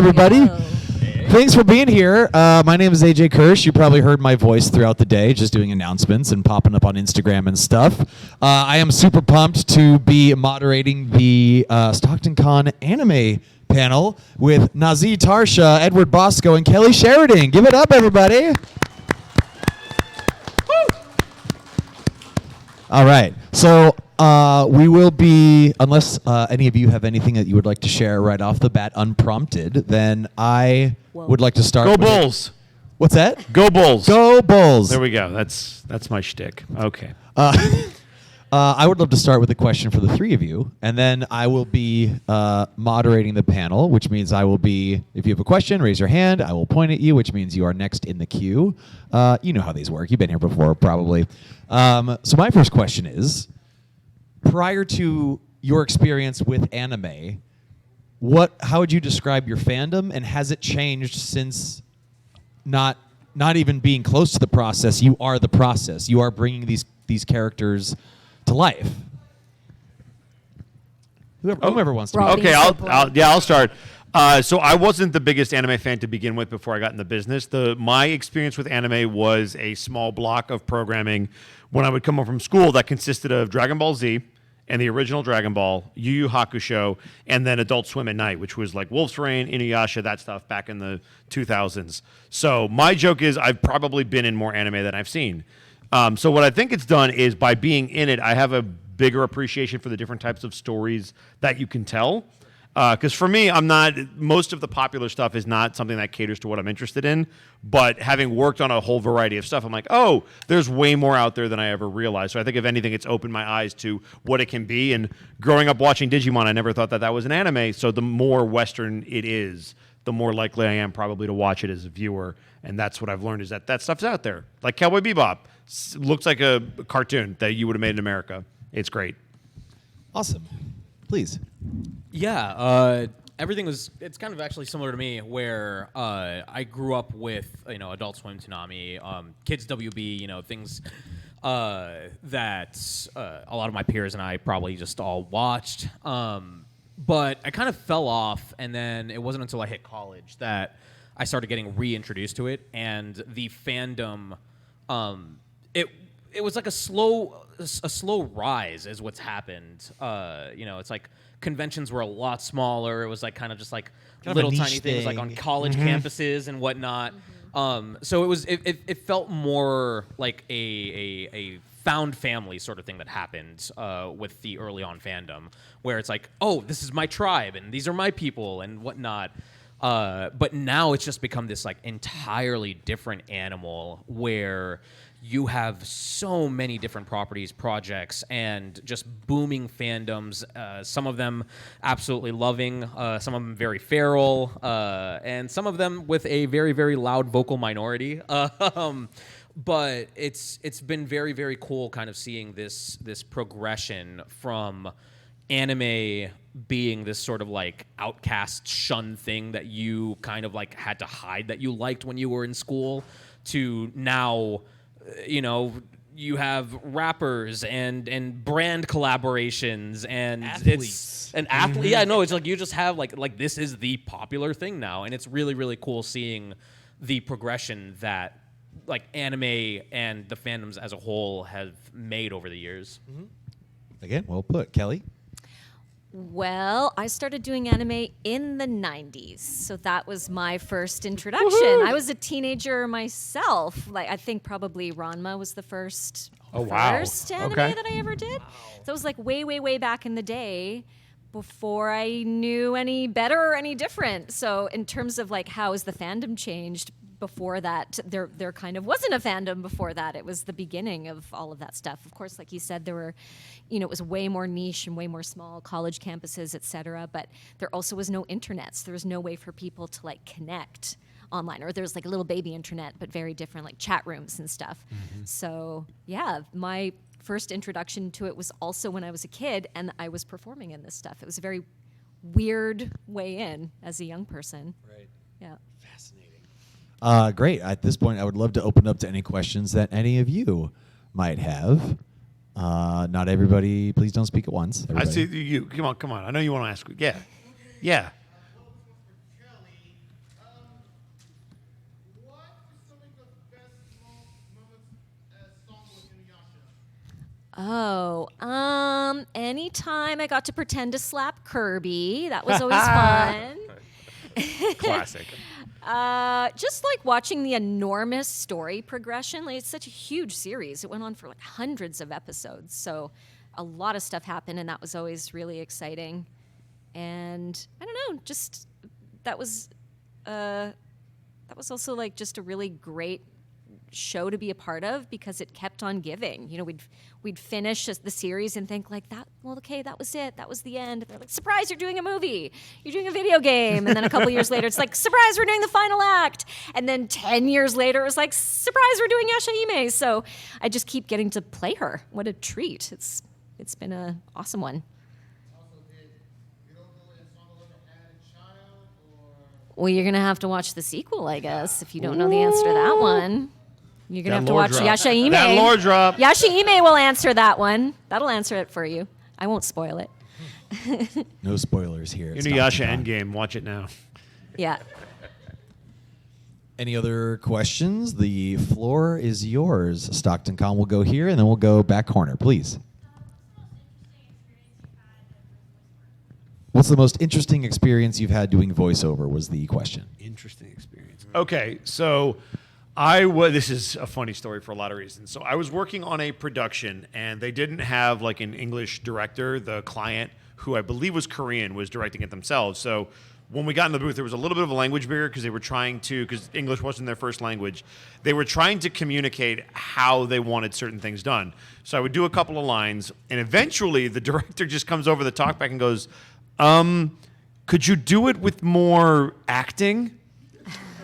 Everybody. Hello. Thanks for being here. My name is AJ Kirsch. You probably heard my voice throughout the day, just doing announcements and popping up on Instagram and stuff. I am super pumped to be moderating the StocktonCon anime panel with Nazeeh Tarsha, Edward Bosco, and Kelly Sheridan. Give it up, everybody. All right. So we will be, unless any of you have anything that you would like to share right off the bat unprompted, then I would like to start. Go with Bulls. What's that? Go Bulls. Go Bulls. There we go. That's my shtick. Okay. I would love to start with a question for the three of you, and then I will be moderating the panel, which means I will be, if you have a question, raise your hand. I will point at you, which means you are next in the queue. You know how these work. You've been here before, probably. So my first question is, prior to your experience with anime, how would you describe your fandom, and has it changed since not even being close to the process? You are the process. You are bringing these characters to life. Whoever wants to. Robbie. Okay, Simple. I'll start. So I wasn't the biggest anime fan to begin with before I got in the business. My experience with anime was a small block of programming when I would come home from school that consisted of Dragon Ball Z and the original Dragon Ball, Yu Yu Hakusho, and then Adult Swim at night, which was like Wolf's Rain, Inuyasha, that stuff back in the 2000s. So my joke is I've probably been in more anime than I've seen. So what I think it's done is by being in it, I have a bigger appreciation for the different types of stories that you can tell. Because for me, most of the popular stuff is not something that caters to what I'm interested in. But having worked on a whole variety of stuff, I'm like, oh, there's way more out there than I ever realized. So I think if anything, it's opened my eyes to what it can be. And growing up watching Digimon, I never thought that was an anime. So the more Western it is, the more likely I am probably to watch it as a viewer. And that's what I've learned is that stuff's out there. Like Cowboy Bebop. Looks like a cartoon that you would have made in America. It's great. Awesome. Please. Yeah, everything it's kind of actually similar to me, where I grew up with Adult Swim, Toonami, Kids WB, things that a lot of my peers and I probably just all watched. But I kind of fell off, and then it wasn't until I hit college that I started getting reintroduced to it, and the fandom. It was like a slow rise is what's happened. It's like conventions were a lot smaller. It was like kind of just like little tiny things like on college campuses and whatnot. So it felt more like a found family sort of thing that happened with the early on fandom, where it's like, oh, this is my tribe and these are my people and whatnot. But now it's just become this like entirely different animal where you have so many different properties, projects, and just booming fandoms. Some of them absolutely loving, some of them very feral, and some of them with a very, very loud vocal minority. But it's been very, very cool kind of seeing this progression from anime being this sort of like outcast shun thing that you kind of like had to hide that you liked when you were in school to now, you have rappers and brand collaborations and athletes. Yeah, no, it's like you just have like this is the popular thing now, and it's really, really cool seeing the progression that like anime and the fandoms as a whole have made over the years. Again, well put. Kelly? Well, I started doing anime in the 90s, so that was my first introduction. Woohoo! I was a teenager myself. I think probably Ranma was the first Oh, wow. anime Okay. that I ever did. So it was like way, way, way back in the day before I knew any better or any different. So in terms of like how has the fandom changed, before that, there kind of wasn't a fandom before that. It was the beginning of all of that stuff. Of course, like you said, there were, it was way more niche and way more small college campuses, et cetera. But there also was no internets. There was no way for people to like connect online, or there's like a little baby internet, but very different, like chat rooms and stuff. So yeah, my first introduction to it was also when I was a kid and I was performing in this stuff. It was a very weird way in as a young person. Right. Yeah. Fascinating. Great. At this point, I would love to open up to any questions that any of you might have. Not everybody, please don't speak at once. I see you. Come on. I know you want to ask. Yeah. Anytime I got to pretend to slap Kirby, that was always fun. Classic. Just like watching the enormous story progression. Like, it's such a huge series. It went on for like hundreds of episodes. So a lot of stuff happened, and that was always really exciting. And I don't know, just that was also like just a really great show to be a part of because it kept on giving. You know, we'd finish the series and think like that. Well, okay, that was it. That was the end. They're like, surprise, you're doing a movie. You're doing a video game. And then a couple years later, it's like, surprise, we're doing the final act. And then 10 years later, it was like, surprise, we're doing Yasha. So I just keep getting to play her. What a treat! It's been an awesome one. Well, you're gonna have to watch the sequel, I guess, if you don't know the answer to that one. You're going to have to watch Yasha Ime. That lore drop. Yasha Ime will answer that one. That'll answer it for you. I won't spoil it. No spoilers here. Inuyasha Endgame. Watch it now. Yeah. Any other questions? The floor is yours. StocktonCon will go here, and then we'll go back corner, please. What's the most interesting experience you've had doing voiceover was the question. Interesting experience. Okay, so this is a funny story for a lot of reasons. So I was working on a production, and they didn't have like an English director. The client, who I believe was Korean, was directing it themselves. So when we got in the booth, there was a little bit of a language barrier because they were because English wasn't their first language. They were trying to communicate how they wanted certain things done. So I would do a couple of lines, and eventually the director just comes over the talkback and goes, could you do it with more acting?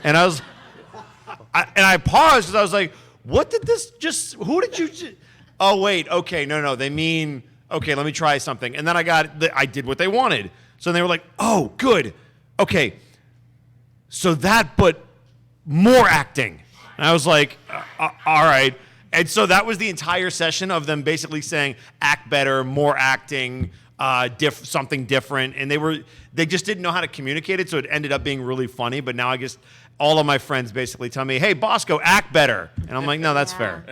And I paused because I was like, what did this who did you oh, wait, okay, no, they mean, okay, let me try something. And then I did what they wanted. So they were like, oh, good, okay, so that, but more acting. And I was like, all right. And so that was the entire session of them basically saying, act better, more acting, something different. And they just didn't know how to communicate it, so it ended up being really funny. But now I guess all of my friends basically tell me, hey, Bosco, act better. And I'm like, no, that's fair.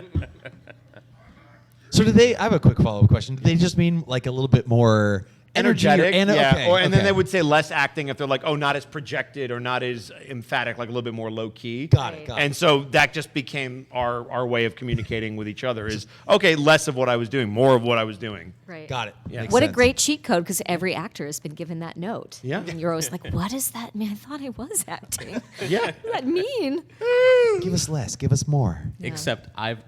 So I have a quick follow-up question. Did they just mean like a little bit more energetic? Yeah. And then they would say less acting if they're like, oh, not as projected or not as emphatic, like a little bit more low-key. Got it. And so that just became our way of communicating with each other is, okay, less of what I was doing, more of what I was doing. Right. Got it. Yeah. What a great cheat code, because every actor has been given that note. Yeah. And you're always like, what does that mean? I thought I was acting. Yeah. What does that mean? Give us less. Give us more. Yeah. Except I've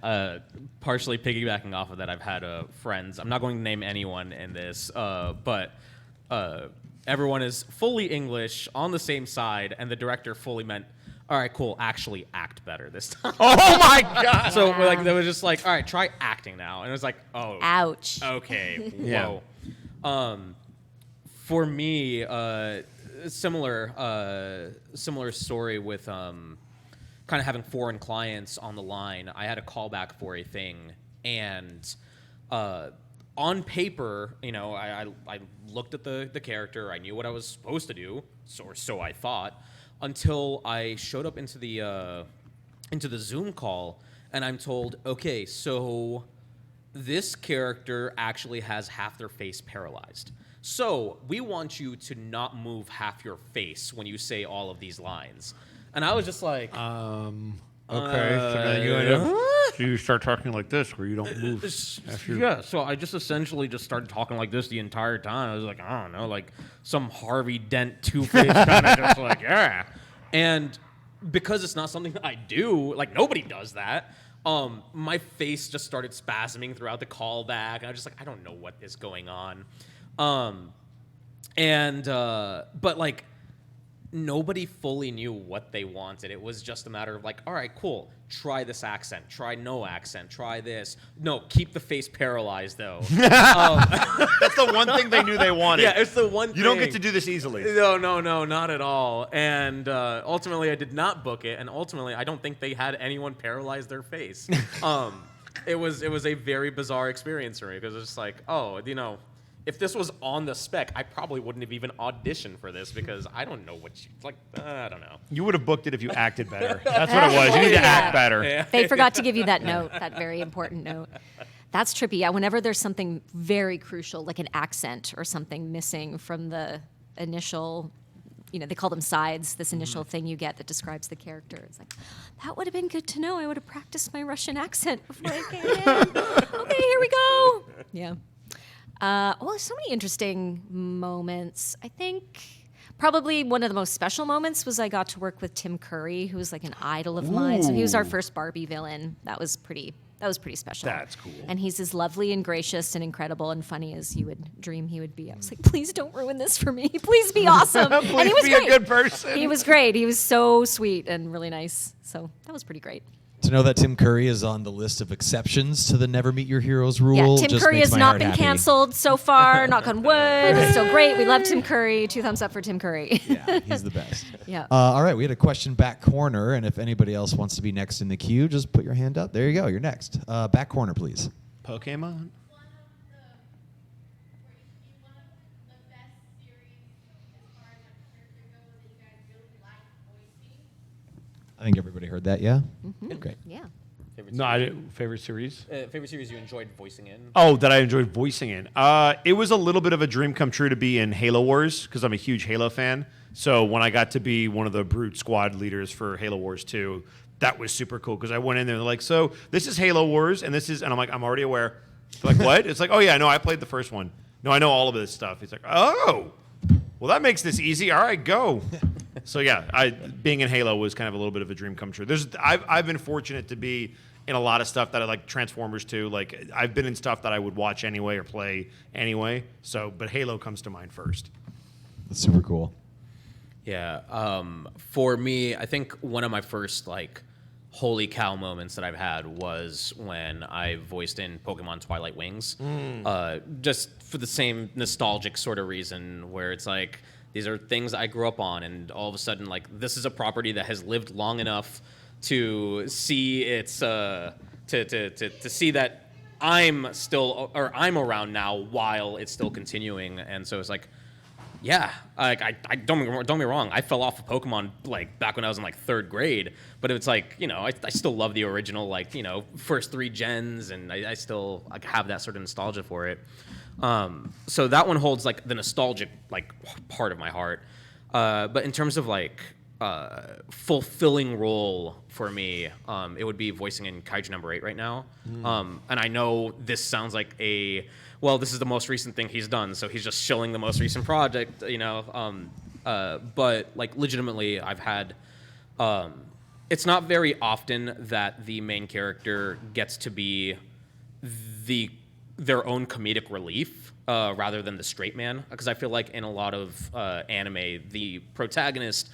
partially piggybacking off of that. I've had friends. I'm not going to name anyone in this, but everyone is fully English on the same side, and the director fully meant, all right, cool, actually act better this time. Oh my God. So like they were just like, all right, try acting now, and it was like, oh, Ouch. okay, Yeah. whoa. For me, similar story with kind of having foreign clients on the line. I had a callback for a thing, and on paper, I looked at the character. I knew what I was supposed to do, so I thought, until I showed up into the Zoom call, and I'm told, okay, so this character actually has half their face paralyzed. So we want you to not move half your face when you say all of these lines. And I was just like, okay. So you start talking like this, where you don't move. Yeah, so I just essentially just started talking like this the entire time. I was like, I don't know, like some Harvey Dent Two-Face kind of just like, yeah. And because it's not something that I do, like nobody does that, my face just started spasming throughout the callback. And I was just like, I don't know what is going on. But like, nobody fully knew what they wanted. It was just a matter of like, all right, cool, try this accent, try no accent, try this. No, keep the face paralyzed though. That's the one thing they knew they wanted. Yeah, it's the one thing. You don't get to do this easily. No, not at all. And ultimately, I did not book it. And ultimately, I don't think they had anyone paralyze their face. It was a very bizarre experience for me because it's just like, oh, if this was on the spec, I probably wouldn't have even auditioned for this because I don't know what you like. I don't know. You would have booked it if you acted better. That's what it was. You need to act better. Yeah. They forgot to give you that note, that very important note. That's trippy. Yeah, whenever there's something very crucial, like an accent or something missing from the initial, they call them sides, this initial thing you get that describes the character. It's like, that would have been good to know. I would have practiced my Russian accent before I came in. Okay, here we go. Yeah. Well, so many interesting moments. I think probably one of the most special moments was I got to work with Tim Curry, who was like an idol of mine. So he was our first Barbie villain. That was pretty special. That's cool. And he's as lovely and gracious and incredible and funny as you would dream he would be. I was like, please don't ruin this for me. Please be awesome. Please and he was be great. a good person. He was great. He was so sweet and really nice. So that was pretty great. To know that Tim Curry is on the list of exceptions to the Never Meet Your Heroes rule. Yeah, Tim just Curry makes has my not heart been happy. canceled so far. Knock on wood. It's still great. We love Tim Curry. 2 thumbs up for Tim Curry. Yeah, he's the best. Yeah. All right, we had a question back corner, and if anybody else wants to be next in the queue, just put your hand up. There you go. You're next. Back corner, please. Pokemon. I think everybody heard that, yeah? Great. Yeah. No, I didn't. Favorite series? Favorite series you enjoyed voicing in? Oh, that I enjoyed voicing in. It was a little bit of a dream come true to be in Halo Wars because I'm a huge Halo fan. So when I got to be one of the Brute Squad leaders for Halo Wars 2, that was super cool because I went in there and they're like, so this is Halo Wars and this is, and I'm like, I'm already aware. They're like, what? It's like, oh yeah, no, I played the first one. No, I know all of this stuff. He's like, oh, well that makes this easy. All right, go. So yeah, being in Halo was kind of a little bit of a dream come true. I've been fortunate to be in a lot of stuff that I like. Transformers too. Like I've been in stuff that I would watch anyway or play anyway. So, but Halo comes to mind first. That's super cool. Yeah. For me, I think one of my first holy cow moments that I've had was when I voiced in Pokemon Twilight Wings. Just for the same nostalgic sort of reason where it's like, these are things I grew up on, and all of a sudden, this is a property that has lived long enough to see its to see that I'm still or I'm around now while it's still continuing, and so it's like, yeah, I don't get me wrong, I fell off of Pokemon back when I was in 3rd grade, but it's I still love the original first 3 gens, and I still have that sort of nostalgia for it. So that one holds the nostalgic part of my heart. But in terms of fulfilling role for me, it would be voicing in Kaiju number 8 right now. And I know this sounds like this is the most recent thing he's done, so he's just shilling the most recent project, but legitimately I've had, it's not very often that the main character gets to be their own comedic relief rather than the straight man, because I feel like in a lot of anime, the protagonist,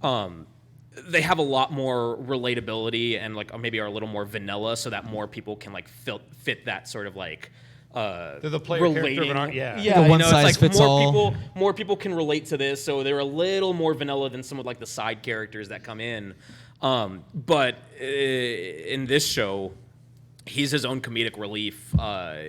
they have a lot more relatability and maybe are a little more vanilla, so that more people can fit that sort of They're the player relating. character, yeah. Yeah, Like a one-size-fits-all. more people can relate to this, so they're a little more vanilla than some of the side characters that come in. But in this show, he's his own comedic relief.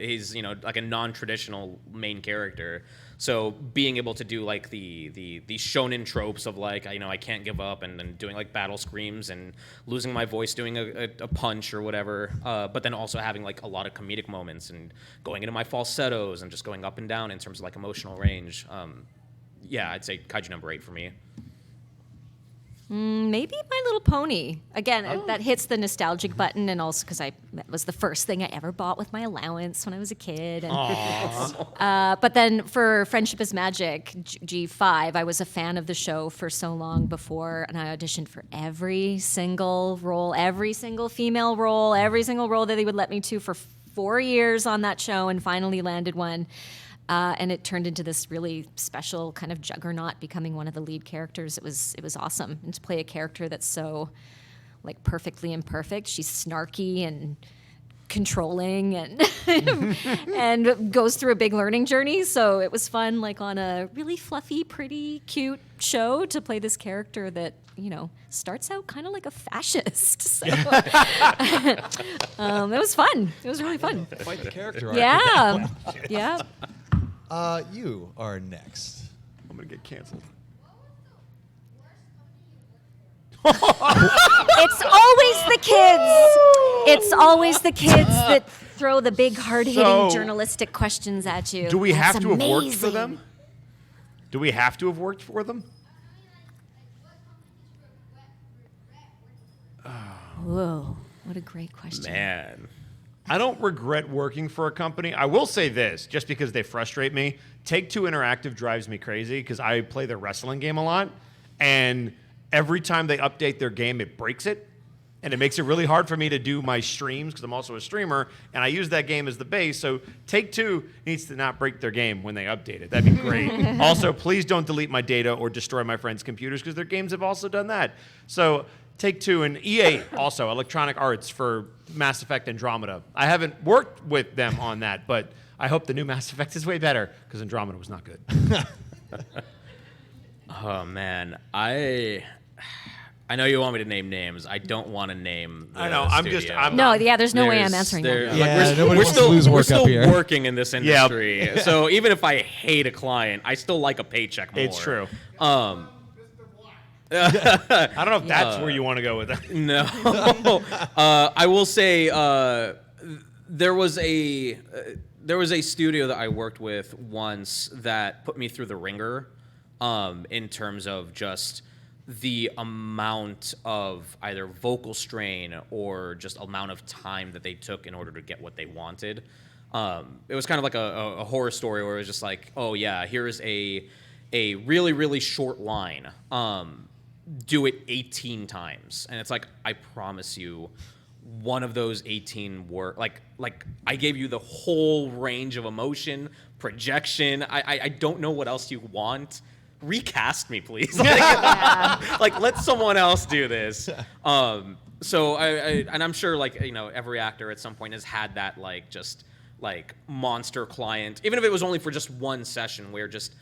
He's a non-traditional main character. So being able to do the shonen tropes of I can't give up, and then doing battle screams and losing my voice doing a punch or whatever, but then also having a lot of comedic moments and going into my falsettos and just going up and down in terms of emotional range. Yeah, I'd say Kaiju number 8 for me. Maybe My Little Pony. Again, that hits the nostalgic button, and also because that was the first thing I ever bought with my allowance when I was a kid. And, but then for Friendship is Magic, G5, I was a fan of the show for so long before, and I auditioned for every single role, every single female role, every single role that they would let me to for 4 years on that show, and finally landed one. And it turned into this really special kind of juggernaut, becoming one of the lead characters. It was awesome. And to play a character that's so perfectly imperfect. She's snarky and controlling and and goes through a big learning journey. So it was fun, on a really fluffy, pretty, cute show to play this character that, starts out kind of like a fascist. So it was fun. It was really fun. Quite the character. Yeah. Yeah. You are next. I'm gonna get canceled. It's always the kids. It's always the kids that throw the big, hard-hitting So, journalistic questions at you. Do we That's have to have worked for amazing. them? Do we have to have worked for them? Whoa, what a great question. Man. I don't regret working for a company. I will say this, just because they frustrate me. Take-Two Interactive drives me crazy because I play the wrestling game a lot, and every time they update their game, it breaks it, and it makes it really hard for me to do my streams because I'm also a streamer, and I use that game as the base. So Take-Two needs to not break their game when they update it. That'd be great. Also, please don't delete my data or destroy my friends' computers because their games have also done that. So Take-Two and EA also, Electronic Arts for Mass Effect Andromeda. I haven't worked with them on that, but I hope the new Mass Effect is way better because Andromeda was not good. Oh man, I know you want me to name names. I don't want to name. The I know, I'm just- studio. I'm- No, yeah, there's no way I'm answering there- that. Yeah, like, nobody we're wants to still, lose we're work still up here. working in this industry. So even if I hate a client, I still like a paycheck more. It's true. Um, I don't know if that's where you want to go with that. No, I will say there was a studio that I worked with once that put me through the ringer in terms of just the amount of either vocal strain or just amount of time that they took in order to get what they wanted. It was kind of like a horror story where it was just like, oh yeah, here's a really, really short line. Do it 18 times. And it's like, I promise you, one of those 18 were like I gave you the whole range of emotion, projection. I don't know what else you want. Recast me, please. Like let someone else do this. So and I'm sure like, you know, every actor at some point has had that like just like monster client, even if it was only for just one session where just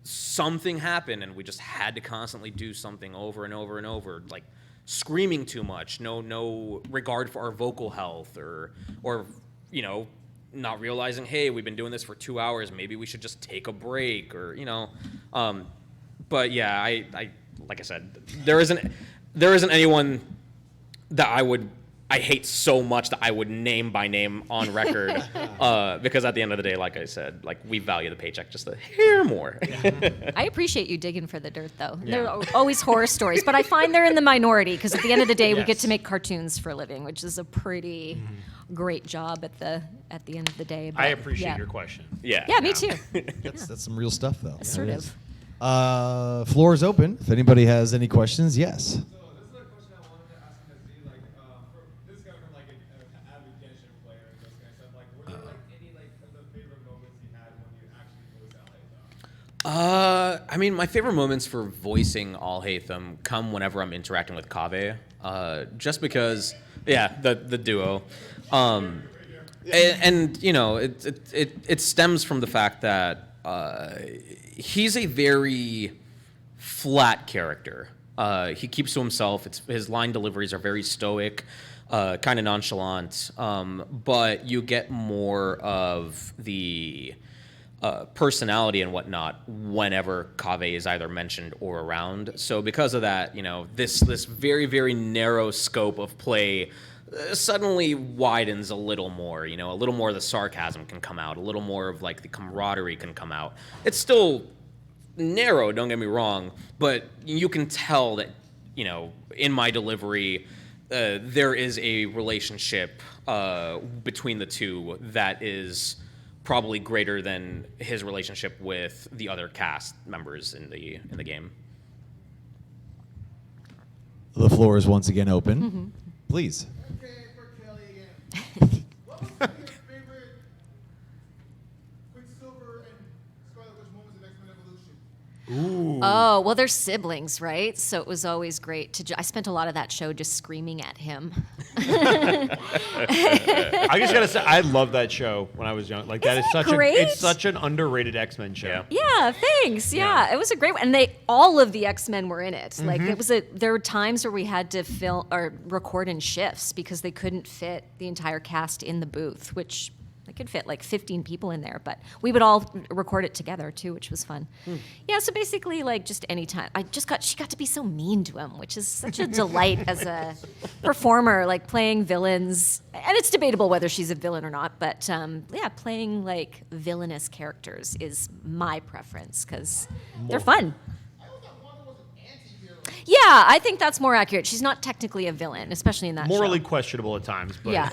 something happened and we just had to constantly do something over and over and over, like screaming too much, no regard for our vocal health, or you know, not realizing, hey, we've been doing this for 2 hours, maybe we should just take a break, or you know. But yeah, I like I said, there isn't anyone that I hate so much that I would name by name on record, because at the end of the day, like I said, like we value the paycheck just a hair more. I appreciate you digging for the dirt, though. There are always horror stories, but I find they're in the minority because at the end of the day, we get to make cartoons for a living, which is a pretty great job at the end of the day. But, I appreciate yeah. your question. Yeah. Yeah, me too. That's some real stuff, though. Assertive. Floor is open. If anybody has any questions, yes. So this is a question I wanted to ask Nazeeh, like, this is coming from like an avid Genshin player and those kind of stuff. Like, were there like any like of the favorite moments you had when you actually voiced Alhaitham? I mean, my favorite moments for voicing Alhaitham come whenever I'm interacting with Kaveh, just because, yeah, the duo, and you know, it stems from the fact that he's a very flat character. He keeps to himself. His line deliveries are very stoic, kind of nonchalant, but you get more of the personality and whatnot whenever Kaveh is either mentioned or around. So because of that, you know, this very, very narrow scope of play suddenly widens a little more. You know, a little more of the sarcasm can come out, a little more of like the camaraderie can come out. It's still narrow, don't get me wrong, but you can tell that, you know, in my delivery, there is a relationship between the two that is probably greater than his relationship with the other cast members in the game. The floor is once again open. Please. Okay, for Kelly again. What was your favorite Quicksilver and Scarlet Witch moments of X-Men Evolution? Oh, well, they're siblings, right? So it was always great I spent a lot of that show just screaming at him. I just gotta say, I love that show when I was young. Like that is Isn't it such great? it's such an underrated X-Men show. Yeah, thanks. Yeah, it was a great one, and all of the X-Men were in it. Like there were times where we had to film or record in shifts because they couldn't fit the entire cast in the booth, which They could fit like 15 people in there, but we would all record it together too, which was fun. Yeah, so basically, like just anytime. She got to be so mean to him, which is such a delight as a performer, like playing villains. And it's debatable whether she's a villain or not, but yeah, playing like villainous characters is my preference because they're fun. Yeah, I think that's more accurate. She's not technically a villain, especially in that Morally show. questionable at times, but Yeah.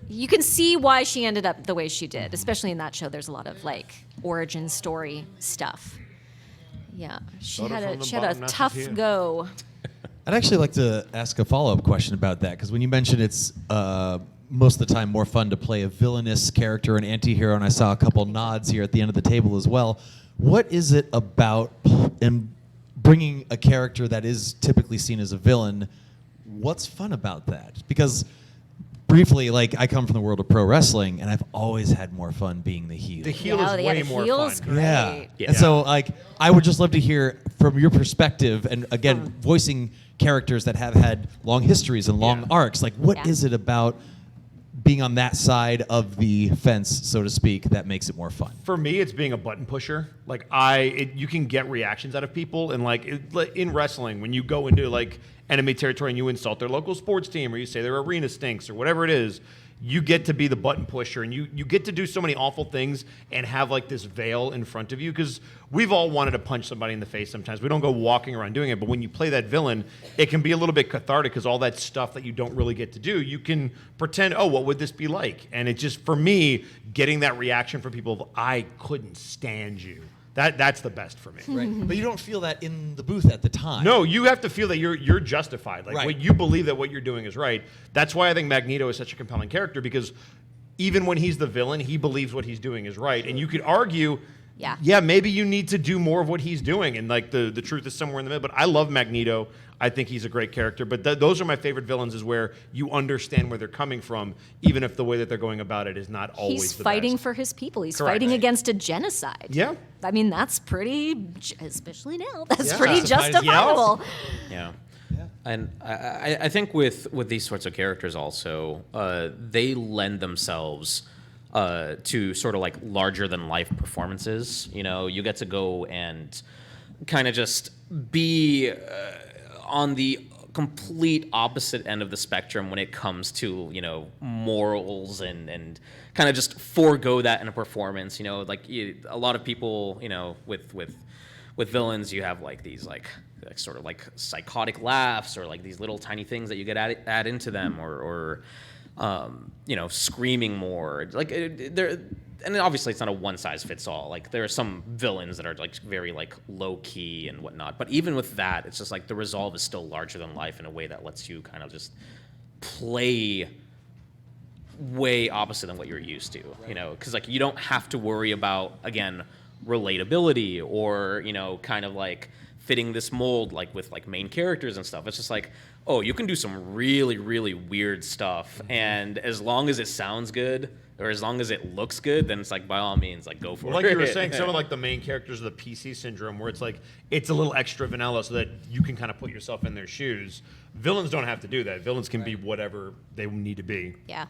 You can see why she ended up the way she did, especially in that show. There's a lot of like origin story stuff. Yeah, she Started had from the a bottom, now she's tough here. go. I'd actually like to ask a follow-up question about that, because when you mentioned it's most of the time more fun to play a villainous character, an anti-hero, and I saw a couple nods here at the end of the table as well. What is it about bringing a character that is typically seen as a villain? What's fun about that? Because briefly, like, I come from the world of pro wrestling, and I've always had more fun being the heel. the heel Yeah, is yeah, way the more heel's fun. great. Yeah. Yeah. And so, like, I would just love to hear from your perspective, and again, voicing characters that have had long histories and long Yeah. arcs. Like, what Yeah. is it about being on that side of the fence, so to speak, that makes it more fun? For me, it's being a button pusher. Like you can get reactions out of people, and like in wrestling, when you go into like enemy territory and you insult their local sports team, or you say their arena stinks, or whatever it is, you get to be the button pusher, and you get to do so many awful things and have like this veil in front of you, because we've all wanted to punch somebody in the face sometimes. We don't go walking around doing it, but when you play that villain, it can be a little bit cathartic, because all that stuff that you don't really get to do, you can pretend, oh, what would this be like? And it just, for me, getting that reaction from people of, I couldn't stand you. That's the best for me. Right. But you don't feel that in the booth at the time. No, you have to feel that you're justified. Like Right. what you believe that what you're doing is right. That's why I think Magneto is such a compelling character, because even when he's the villain, he believes what he's doing is right. And you could argue, Yeah. maybe you need to do more of what he's doing, and like the truth is somewhere in the middle. But I love Magneto. I think he's a great character. But those are my favorite villains, is where you understand where they're coming from, even if the way that they're going about it is not always He's the fighting best. for his people. He's Correct. fighting against a genocide. Yeah. I mean, that's pretty, especially now, that's Yeah. pretty Justified as justifiable. Yeah. And I think with these sorts of characters also, they lend themselves to sort of like larger than life performances. You know, you get to go and kind of just be on the complete opposite end of the spectrum when it comes to, you know, morals and kind of just forego that in a performance. You know, like a lot of people, you know, with villains, you have like these like sort of like psychotic laughs, or like these little tiny things that you get add into them, or you know, screaming more. Like there, and obviously it's not a one size fits all. Like there are some villains that are like very like low key and whatnot. But even with that, it's just like the resolve is still larger than life in a way that lets you kind of just play way opposite than what you're used to. You know, because like you don't have to worry about, again, relatability, or, you know, kind of like fitting this mold like with like main characters and stuff. It's just like, oh, you can do some really, really weird stuff, and as long as it sounds good, or as long as it looks good, then it's like, by all means, like, go for it. Like you were saying, some of like the main characters of the PC syndrome, where it's like it's a little extra vanilla, so that you can kind of put yourself in their shoes. Villains don't have to do that. Villains can be whatever they need to be. Yeah.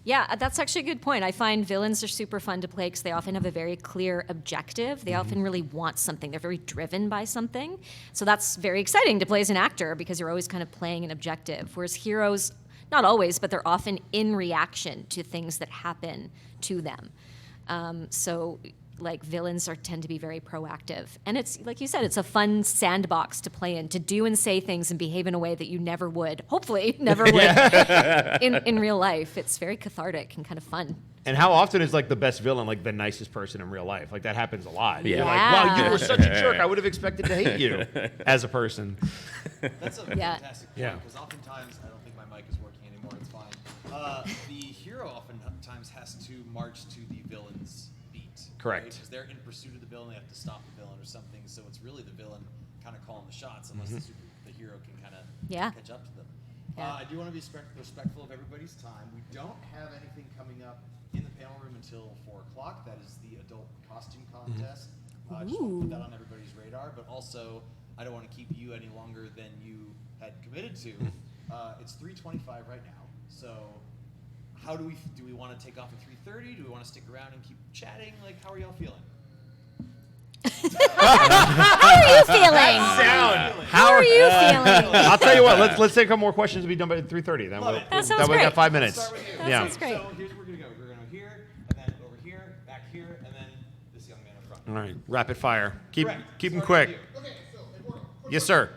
Yeah, that's actually a good point. I find villains are super fun to play because they often have a very clear objective. They often really want something. They're very driven by something. So that's very exciting to play as an actor, because you're always kind of playing an objective. Whereas heroes, not always, but they're often in reaction to things that happen to them. So like villains tend to be very proactive. And it's, like you said, it's a fun sandbox to play in, to do and say things and behave in a way that you never would, hopefully never would in real life. It's very cathartic and kind of fun. And how often is like the best villain like the nicest person in real life? Like that happens a lot. Yeah. You're like, wow, you were such a jerk. I would have expected to hate you as a person. That's a Yeah. fantastic point, Yeah. because oftentimes, I don't think my mic is working anymore, it's fine. The hero oftentimes has to march to the villain's beat. Correct. Because they're in pursuit of the villain, they have to stop the villain or something, so it's really the villain kind of calling the shots, unless the hero can kind of Yeah. catch up to them. Yeah. I do want to be respectful of everybody's time. We don't have anything coming up in the panel room until 4 o'clock. That is the adult costume contest. I just want to put that on everybody's radar, but also I don't want to keep you any longer than you had committed to. It's 3:25 right now, so how do we want to take off at 3:30? Do we want to stick around and keep chatting? Like, how are y'all feeling? How are you feeling? How are you feeling? I'll tell you what. Let's take a couple more questions to be done by 3:30. Then Love it. That sounds that way we got great. 5 minutes. Start with you. That yeah. sounds great. So here's where we're gonna go. We're gonna go here, and then over here, back here, and then this young man in front. All right. Rapid fire. Keep Correct. them Starting quick. with you. Okay, so Eduardo, Yes, sir.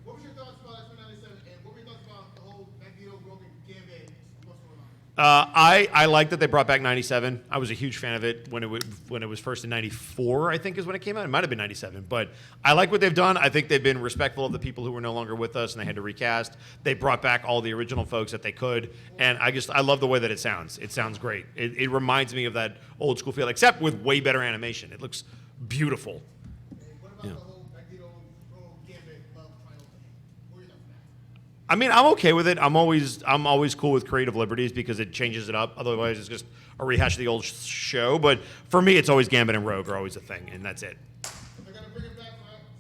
what was your thoughts about S97, and what were your thoughts about the whole Magneto Rogan gambit? What's going on? I like that they brought back 97. I was a huge fan of it when it was first in 94, I think is when it came out. It might have been 97, but I like what they've done. I think they've been respectful of the people who were no longer with us and they had to recast. They brought back all the original folks that they could, and I love the way that it sounds. It sounds great. It reminds me of that old school feel, except with way better animation. It looks beautiful. And what about the whole Magneto Rogan gambit love triangle thing? What were your thoughts on that? I mean, I'm okay with it. I'm always cool with creative liberties because it changes it up. Otherwise, it's just a rehash of the old show. But for me, it's always Gambit and Rogue are always a thing, and that's it. They're gonna bring it back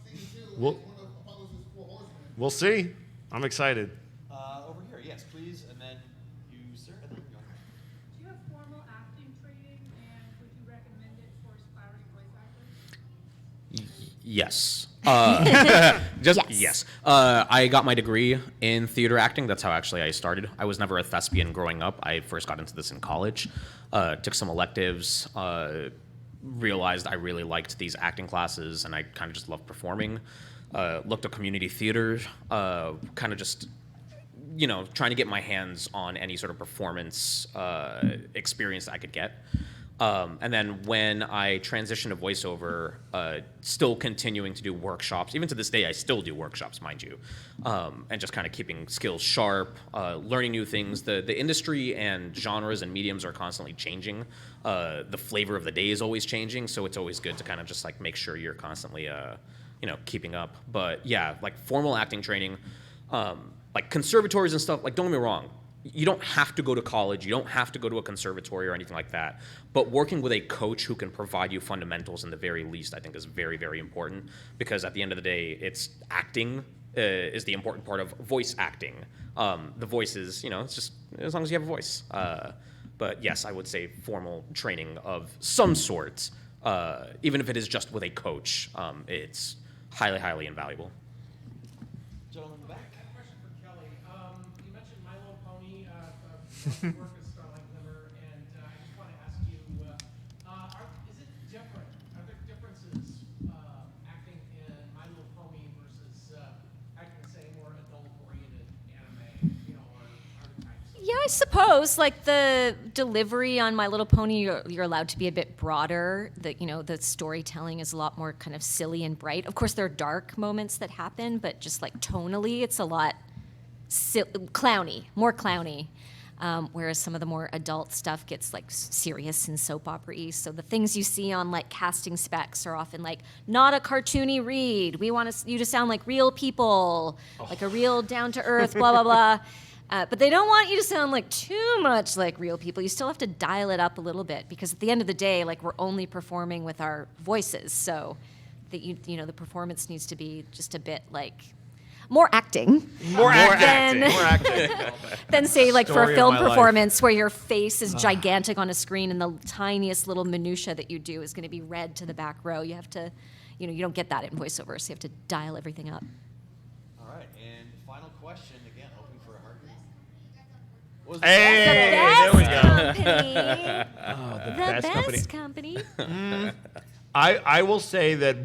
for season 2. Well- One of Apollo's 4 horsemen. We'll see. I'm excited. Over here, yes, please, and then you, sir, and then you. Do you have formal acting training, and would you recommend it for aspiring voice actors? Yes. Yes. I got my degree in theater acting. That's how actually I started. I was never a thespian growing up. I first got into this in college. Took some electives. Realized I really liked these acting classes, and I kind of just loved performing. Looked at community theater. Kind of just, trying to get my hands on any sort of performance experience that I could get. And then when I transitioned to voiceover, still continuing to do workshops. Even to this day, I still do workshops, mind you. And just kind of keeping skills sharp, learning new things. The industry and genres and mediums are constantly changing. The flavor of the day is always changing, so it's always good to kind of just like make sure you're constantly, keeping up. But yeah, like formal acting training, like conservatories and stuff, like don't get me wrong. You don't have to go to college. You don't have to go to a conservatory or anything like that. But working with a coach who can provide you fundamentals in the very least, I think is very, very important. Because at the end of the day, it's acting is the important part of voice acting. The voice is, it's just as long as you have a voice. But yes, I would say formal training of some sort, even if it is just with a coach, it's highly, highly invaluable. Gentleman in the back. I have a question for Kelly. You mentioned My Little Pony, work with Starlight Glimmer, and I just want to ask you, is it different? Are there differences acting in My Little Pony versus acting, say, more adult-oriented anime, or archetypes? Yeah, I suppose like the delivery on My Little Pony, you're allowed to be a bit broader. The storytelling is a lot more kind of silly and bright. Of course, there are dark moments that happen, but just like tonally, it's a lot clowny, more clowny. Whereas some of the more adult stuff gets like serious and soap opera-y. So the things you see on like casting specs are often like not a cartoony read. We want you to sound like real people, like a real down-to-earth, blah blah blah. But they don't want you to sound like too much like real people. You still have to dial it up a little bit because at the end of the day, like we're only performing with our voices. So that the performance needs to be just a bit like more acting. More acting. More acting. Than say like for Story a of film my life. performance where your face is gigantic on a screen and the tiniest little minutia that you do is going to be read to the back row. You have to, you don't get that in voiceover, so you have to dial everything up. All right, and final question again, hoping for a heartbeat. Hey, there we go. The best best company. I will say that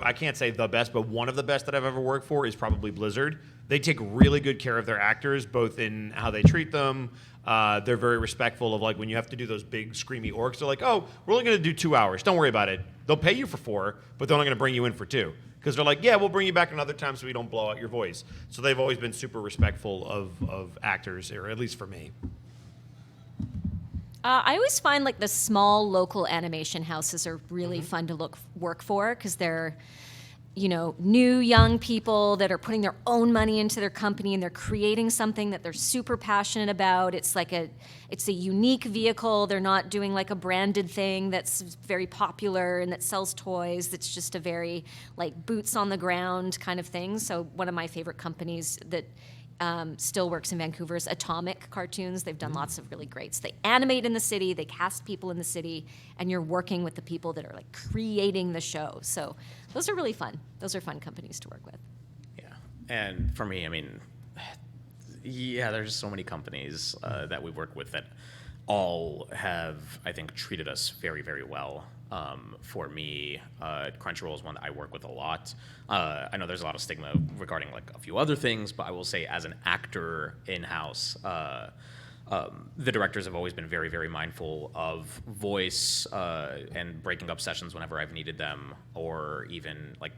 I can't say the best, but one of the best that I've ever worked for is probably Blizzard. They take really good care of their actors, both in how they treat them. They're very respectful of like when you have to do those big screamy orcs, they're like, oh, we're only going to do 2 hours. Don't worry about it. They'll pay you for 4, but they're only going to bring you in for 2. Because they're like, yeah, we'll bring you back another time so we don't blow out your voice. So they've always been super respectful of actors, or at least for me. I always find like the small local animation houses are really fun to work for because they're, new young people that are putting their own money into their company and they're creating something that they're super passionate about. It's a unique vehicle. They're not doing like a branded thing that's very popular and that sells toys. It's just a very like boots on the ground kind of thing. So one of my favorite companies that still works in Vancouver's Atomic Cartoons. They've done lots of really great. So they animate in the city, they cast people in the city, and you're working with the people that are like creating the show. So those are really fun. Those are fun companies to work with. Yeah, and for me, I mean, yeah, there's so many companies that we work with that all have, I think, treated us very, very well. For me, Crunchyroll is one that I work with a lot. I know there's a lot of stigma regarding like a few other things, but I will say as an actor in-house, the directors have always been very, very mindful of voice and breaking up sessions whenever I've needed them, or even like,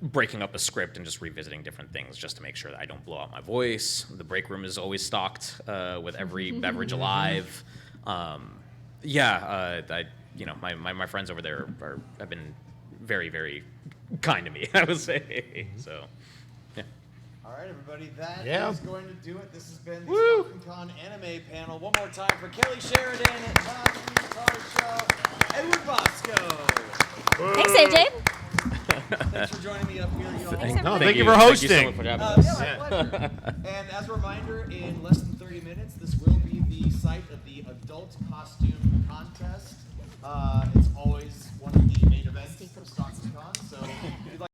breaking up a script and just revisiting different things just to make sure that I don't blow out my voice. The break room is always stocked with every beverage alive. My friends over there have been very, very kind to me, I would say. So, yeah. All right, everybody, that Yeah. is going to do it. This has been the StocktonCon anime panel. One more time for Kelly Sheridan, Nazeeh Tarsha, Edward Bosco. Thanks, AJ. Thanks for joining me up here, y'all. Thank you for hosting. Thank you so much for having us. Yeah, my pleasure. And as a reminder, in less than 30 minutes, this will be the site of the adult costume contest. It's always